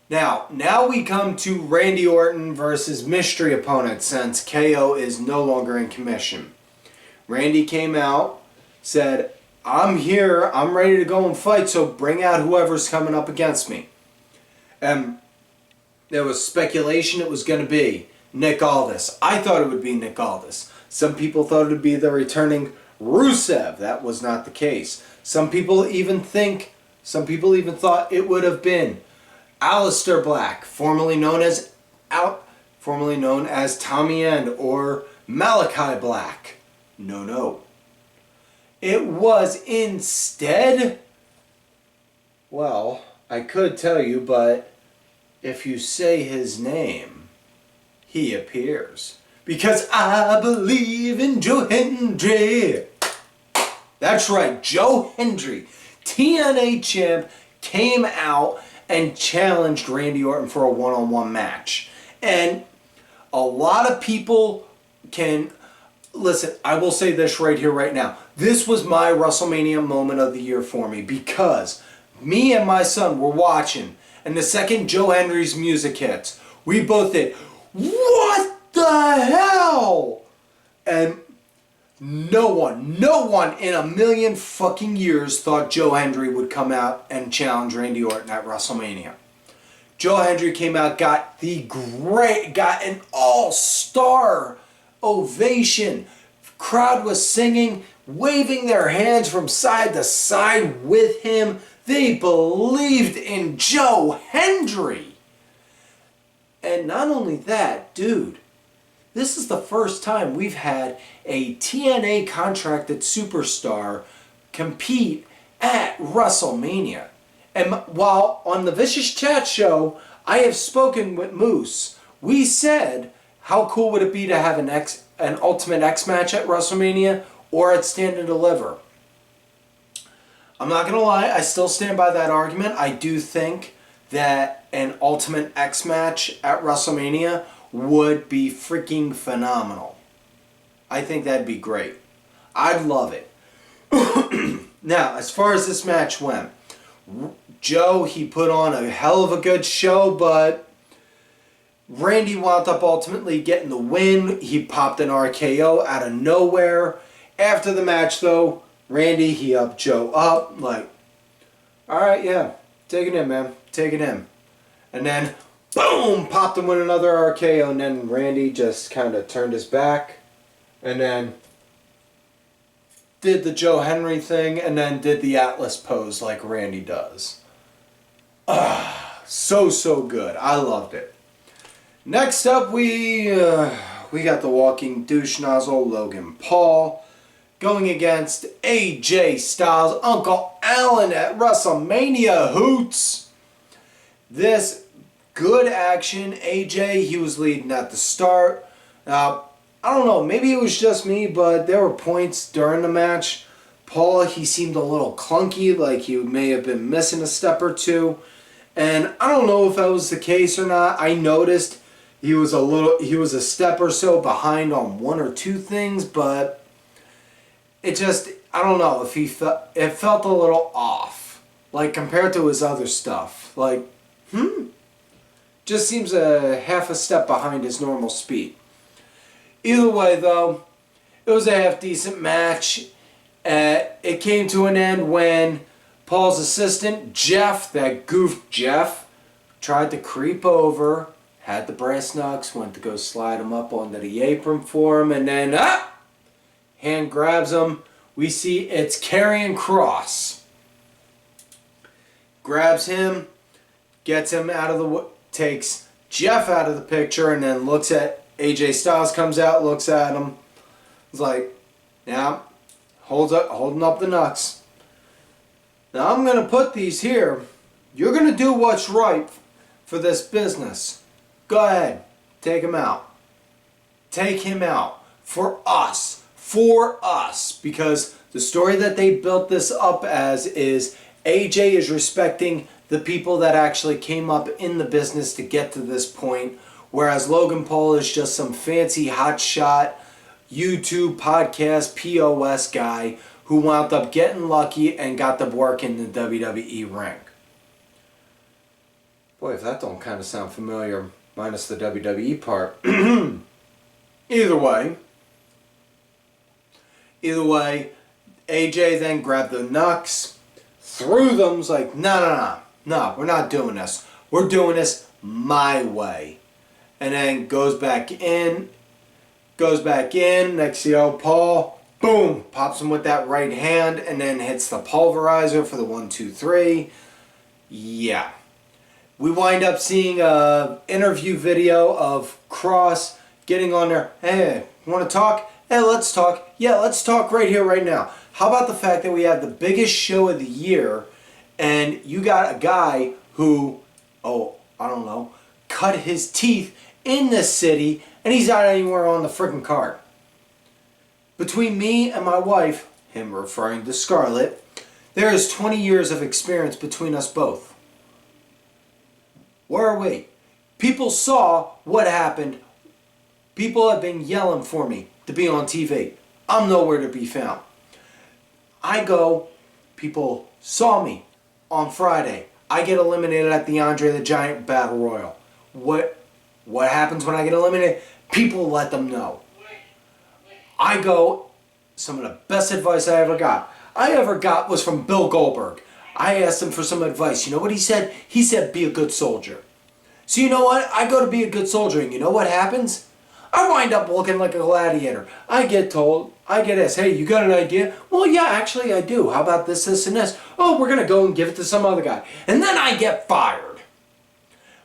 Now we come to Randy Orton versus mystery opponent since KO is no longer in commission. Randy came out, said, I'm here, I'm ready to go and fight, so bring out whoever's coming up against me. And there was speculation it was going to be Nick Aldis. I thought it would be Nick Aldis. Some people thought it would be the returning Rusev. That was not the case. Some people even thought it would have been Aleister Black, formerly known as Tommy End, or Malachi Black. No. It was instead, well, I could tell you, but if you say his name, he appears. Because I believe in Joe Hendry. That's right, Joe Hendry, TNA champ, came out and challenged Randy Orton for a one-on-one match. And a lot of people can... Listen, I will say this right here, right now. This was my WrestleMania moment of the year for me because me and my son were watching, and the second Joe Hendry's music hits, we both did, what the hell? And no one in a million fucking years thought Joe Hendry would come out and challenge Randy Orton at WrestleMania. Joe Hendry came out, got an all-star ovation. Crowd was singing, waving their hands from side to side with him. They believed in Joe Hendry. And not only that, dude, this is the first time we've had a TNA contracted superstar compete at WrestleMania. And while on the Vicious Chat show, I have spoken with Moose, we said, how cool would it be to have an Ultimate X match at WrestleMania or at Stand and Deliver? I'm not going to lie, I still stand by that argument. I do think that an Ultimate X match at WrestleMania would be freaking phenomenal. I think that'd be great. I'd love it. Now, as far as this match went, Joe, he put on a hell of a good show, but Randy wound up ultimately getting the win. He popped an RKO out of nowhere. After the match, though, Randy, he upped Joe up, like, all right, yeah, take it in, man, take it in. And then, boom, popped him with another RKO, and then Randy just kind of turned his back, and then did the Joe Henry thing, and then did the Atlas pose like Randy does. So good. I loved it. Next up, we got the walking douche nozzle, Logan Paul, going against AJ Styles, Uncle Allen at WrestleMania Hoots. This good action. AJ, he was leading at the start. Now, I don't know, maybe it was just me, but there were points during the match. Paul, he seemed a little clunky, like he may have been missing a step or two. And I don't know if that was the case or not. I noticed he was a step or so behind on one or two things, but it just, I don't know if it felt a little off, like compared to his other stuff. Like, just seems a half a step behind his normal speed. Either way, though, it was a half-decent match. It came to an end when Paul's assistant, Jeff, that goof Jeff, tried to creep over, had the brass knucks, went to go slide him up onto the apron for him, and then, hand grabs him. We see it's Karrion Kross. Grabs him, gets him out of the takes Jeff out of the picture, and then looks at AJ Styles, comes out, looks at him. He's like, yeah, holding up the nuts. Now I'm going to put these here. You're going to do what's right for this business. Go ahead. Take him out. Take him out. For us. For us. Because the story that they built this up as is AJ is respecting the people that actually came up in the business to get to this point, whereas Logan Paul is just some fancy hotshot YouTube podcast POS guy who wound up getting lucky and got the work in the WWE ring. Boy, if that don't kind of sound familiar, minus the WWE part. Either way, AJ then grabbed the knucks, threw them, was like, no, we're not doing this. We're doing this my way. And then goes back in. Next you know, Paul, boom, pops him with that right hand and then hits the pulverizer for the 1, 2, 3. Yeah. We wind up seeing an interview video of Kross getting on there. Hey, you want to talk? Hey, let's talk. Yeah, let's talk right here, right now. How about the fact that we have the biggest show of the year and you got a guy who, cut his teeth in this city and he's not anywhere on the freaking card. Between me and my wife, him referring to Scarlett, there is 20 years of experience between us both. Where are we? People saw what happened. People have been yelling for me to be on TV. I'm nowhere to be found. I go, people saw me on Friday. I get eliminated at the Andre the Giant Battle Royal. What happens when I get eliminated? People let them know. I go, some of the best advice I ever got was from Bill Goldberg. I asked him for some advice. You know what he said? He said, be a good soldier. So you know what? I go to be a good soldier, and you know what happens? I wind up looking like a gladiator. I get asked, hey, you got an idea? Well, yeah, actually I do. How about this, and this? Oh, we're going to go and give it to some other guy. And then I get fired.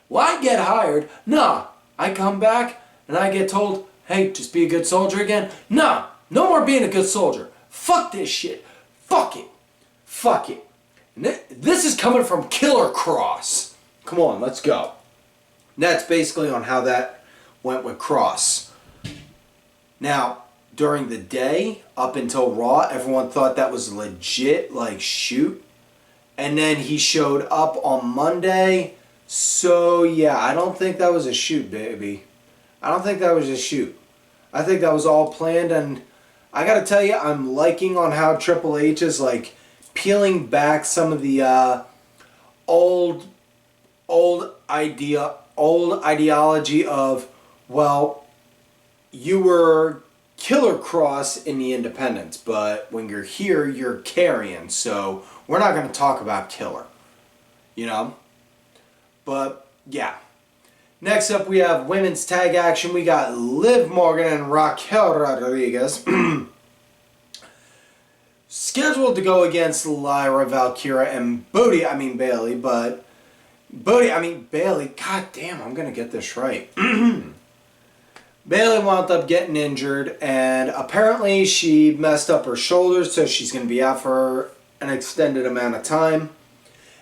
Well, I get hired. Nah, I come back and I get told, hey, just be a good soldier again. Nah, no more being a good soldier. Fuck this shit. Fuck it. Fuck it. And this is coming from Killer Cross. Come on, let's go. And that's basically on how that went with Cross. Now, during the day, up until Raw, everyone thought that was legit, like, shoot. And then he showed up on Monday. So, yeah, I don't think that was a shoot, baby. I don't think that was a shoot. I think that was all planned. And I gotta tell you, I'm liking on how Triple H is, like, peeling back some of the old ideology of, well, you were Killer Cross in the independents, but when you're here, you're carrying, so we're not going to talk about Killer, you know? But, yeah. Next up, we have women's tag action. We got Liv Morgan and Raquel Rodriguez scheduled to go against Lyra, Valkyria, and Bayley, but Bayley, god damn, I'm going to get this right. Bayley wound up getting injured, and apparently she messed up her shoulders, so she's going to be out for an extended amount of time.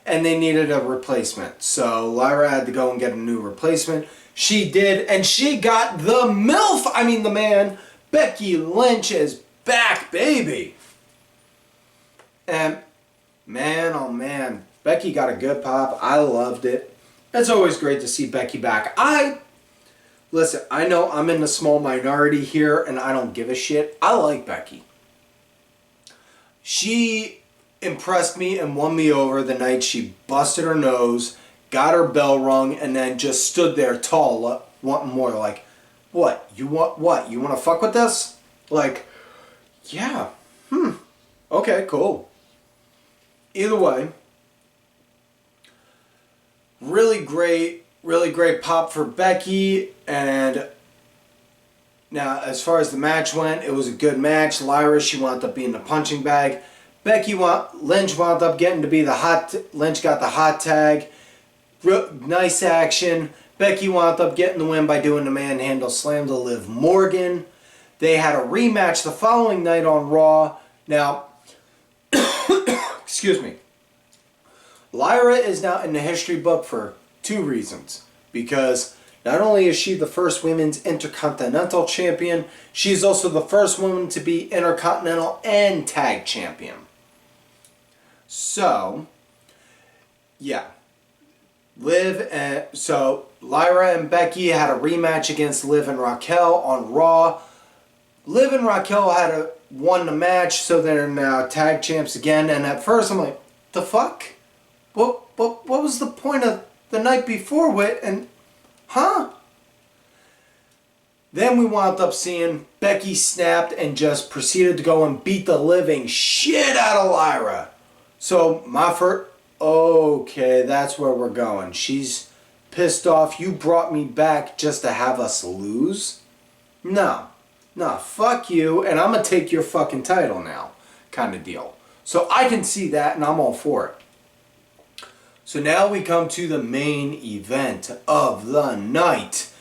And they needed a replacement. So Lyra had to go and get a new replacement. She did, and she got the MILF, the man, Becky Lynch is back, baby. And man, oh man, Becky got a good pop. I loved it. It's always great to see Becky back. Listen, I know I'm in the small minority here and I don't give a shit. I like Becky. She impressed me and won me over the night she busted her nose, got her bell rung, and then just stood there tall, wanting more. Like, what? You want what? You want to fuck with this? Like, yeah. Okay, cool. Either way, really great pop for Becky. And now, as far as the match went, it was a good match. Lyra, she wound up being the punching bag. Lynch wound up getting to be Lynch got the hot tag. Nice action. Becky wound up getting the win by doing the manhandle slam to Liv Morgan. They had a rematch the following night on Raw. Now, excuse me. Lyra is now in the history book for two reasons. Because not only is she the first women's intercontinental champion, she's also the first woman to be intercontinental and tag champion. So, yeah. Lyra and Becky had a rematch against Liv and Raquel on Raw. Liv and Raquel won the match, so they're now tag champs again. And at first I'm like, the fuck? What was the point of the night before with? And, huh? Then we wound up seeing Becky snapped and just proceeded to go and beat the living shit out of Lyra. So okay, that's where we're going. She's pissed off. You brought me back just to have us lose? No, fuck you, and I'm going to take your fucking title now, kind of deal. So I can see that, and I'm all for it. So now we come to the main event of the night.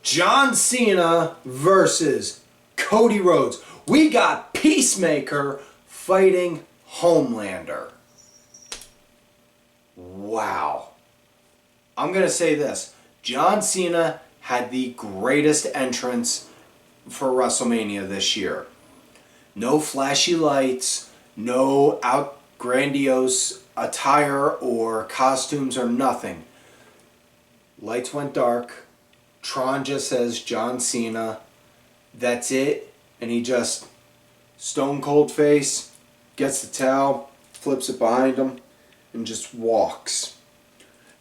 John Cena versus Cody Rhodes. We got Peacemaker fighting Homelander. Wow. I'm going to say this. John Cena had the greatest entrance for WrestleMania this year. No flashy lights, no grandiose attire or costumes or nothing. Lights went dark. Tron just says John Cena. That's it. And he just, stone cold face, gets the towel, flips it behind him, and just walks.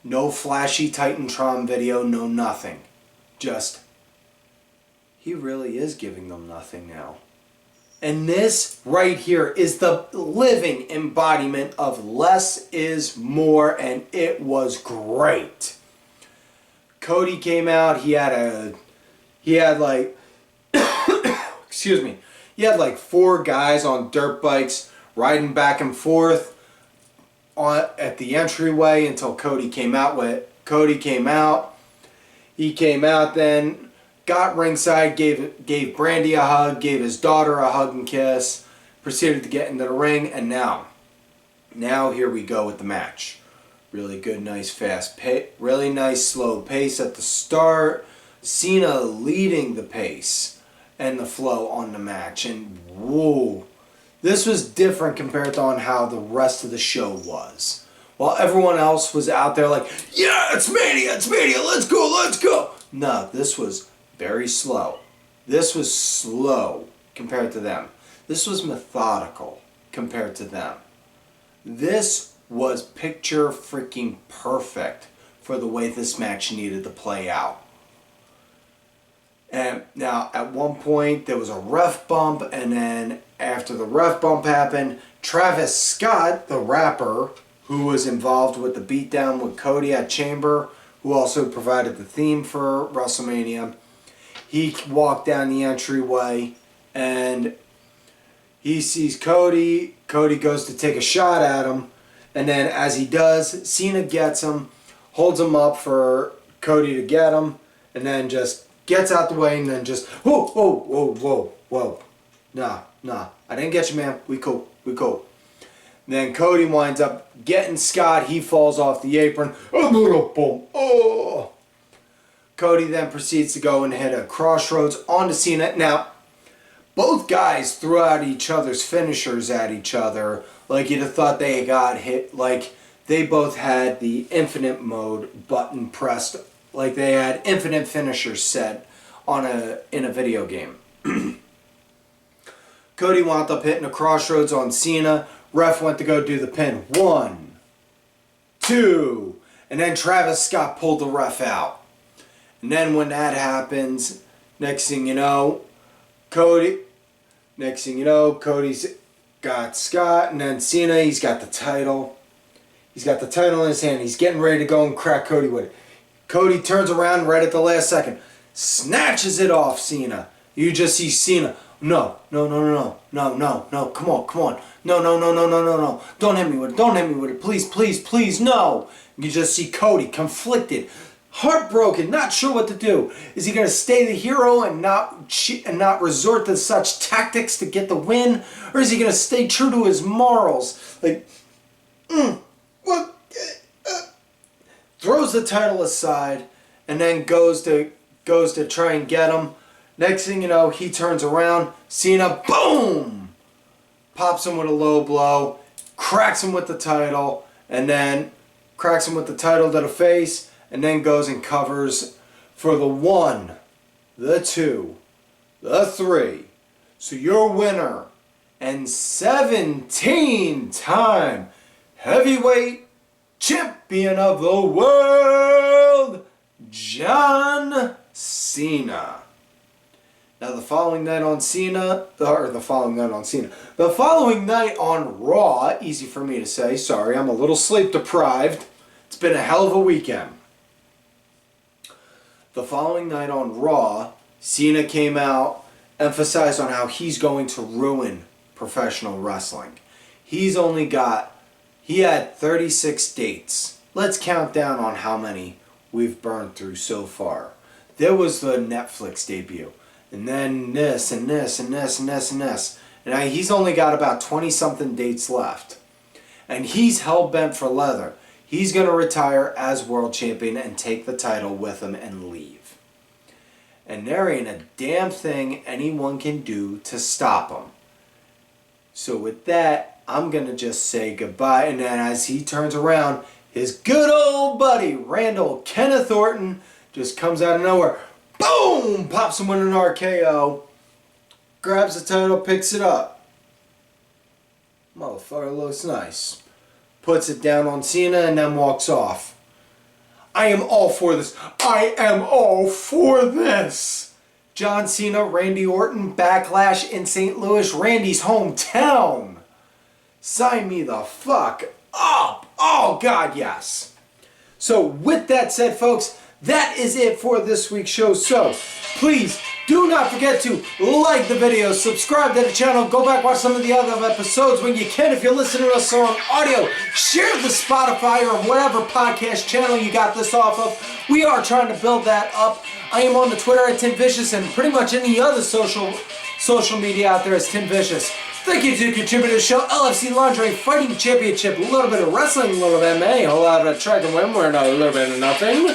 No flashy Titantron video, no nothing. Just, he really is giving them nothing now. And this right here is the living embodiment of less is more, and it was great. Cody came out, he had like, excuse me, he had like 4 guys on dirt bikes riding back and forth at the entryway until Cody came out Cody came out. He came out then, got ringside, gave Grande a hug, gave his daughter a hug and kiss, proceeded to get into the ring, and now here we go with the match. Really good, nice, fast pace, really nice, slow pace at the start. Cena leading the pace and the flow on the match, and whoa, this was different compared to on how the rest of the show was. While everyone else was out there like, yeah, it's Mania, let's go. No, this was very slow. This was slow compared to them. This was methodical compared to them. This was picture freaking perfect for the way this match needed to play out. And now at one point there was a ref bump, and then after the ref bump happened, Travis Scott, the rapper, who was involved with the beatdown with Cody at Chamber, who also provided the theme for WrestleMania, he walked down the entryway and he sees Cody. Cody goes to take a shot at him, and then as he does, Cena gets him, holds him up for Cody to get him, and then just gets out the way, and then just, whoa. Nah, I didn't get you, man. We cool. Then Cody winds up getting Scott. He falls off the apron. Oh. Cody then proceeds to go and hit a crossroads onto Cena. Now, both guys threw out each other's finishers at each other. Like you'd have thought they got hit. Like they both had the infinite mode button pressed. Like they had infinite finishers set in a video game. Cody wound up hitting a crossroads on Cena. Ref went to go do the pin. 1, 2, and then Travis Scott pulled the ref out. And then when that happens, next thing you know, Cody's got Scott, and then Cena, he's got the title. He's got the title in his hand. He's getting ready to go and crack Cody with it. Cody turns around right at the last second, snatches it off Cena. You just see Cena. No, come on. No. Don't hit me with it. Please, no. You just see Cody conflicted, heartbroken, not sure what to do. Is he going to stay the hero and not resort to such tactics to get the win? Or is he going to stay true to his morals? Throws the title aside and then goes to try and get him. Next thing you know, he turns around. Cena, boom! Pops him with a low blow. Cracks him with the title. And then cracks him with the title to the face. And then goes and covers for the 1, the 2, the 3. So your winner and 17-time heavyweight champion of the world, John Cena. Now the following night on Raw, easy for me to say, sorry, I'm a little sleep deprived. It's been a hell of a weekend. The following night on Raw, Cena came out, emphasized on how he's going to ruin professional wrestling. He had 36 dates. Let's count down on how many we've burned through so far. There was the Netflix debut. And then this, and this, and this, and this, and this. And he's only got about 20-something dates left. And he's hell-bent for leather. He's going to retire as world champion and take the title with him and leave. And there ain't a damn thing anyone can do to stop him. So with that, I'm going to just say goodbye. And then as he turns around, his good old buddy, Randall Kenneth Orton, just comes out of nowhere. Boom! Pops him with an RKO. Grabs the title, picks it up. Motherfucker looks nice. Puts it down on Cena and then walks off. I am all for this. John Cena, Randy Orton, Backlash in St. Louis, Randy's hometown. Sign me the fuck up. Oh, God, yes. So with that said, folks, that is it for this week's show. So please Do not forget to like the video, subscribe to the channel, go back watch some of the other episodes when you can. If you're listening to us on audio, share the Spotify or whatever podcast channel you got this off of. We are trying to build that up. I am on the Twitter at Tim Vicious and pretty much any other social media out there as Tim Vicious. Thank you to contributors to the show, LFC Lingerie Fighting Championship, a little bit of wrestling, a little bit of MMA, a whole lot of track and win, we're a little bit of nothing.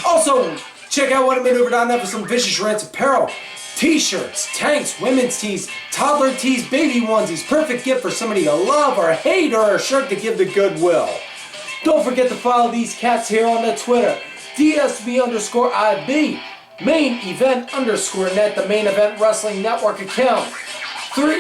Also, check out whatamaneuver.net for some Vicious Rants apparel. T-shirts, tanks, women's tees, toddler tees, baby onesies. Perfect gift for somebody you love or hate, or a shirt to give the goodwill. Don't forget to follow these cats here on the Twitter. DSB_IB, main event _net, the Main Event Wrestling Network account.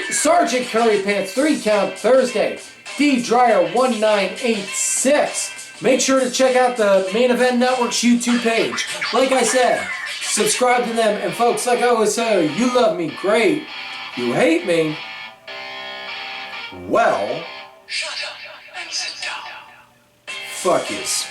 Sergeant Curry Pants 3 Count Thursday. D Dryer 1986. Make sure to check out the Main Event Network's YouTube page. Like I said, subscribe to them. And folks, like I always say, you love me, great. You hate me, well, Shut up and sit down. fuck yous.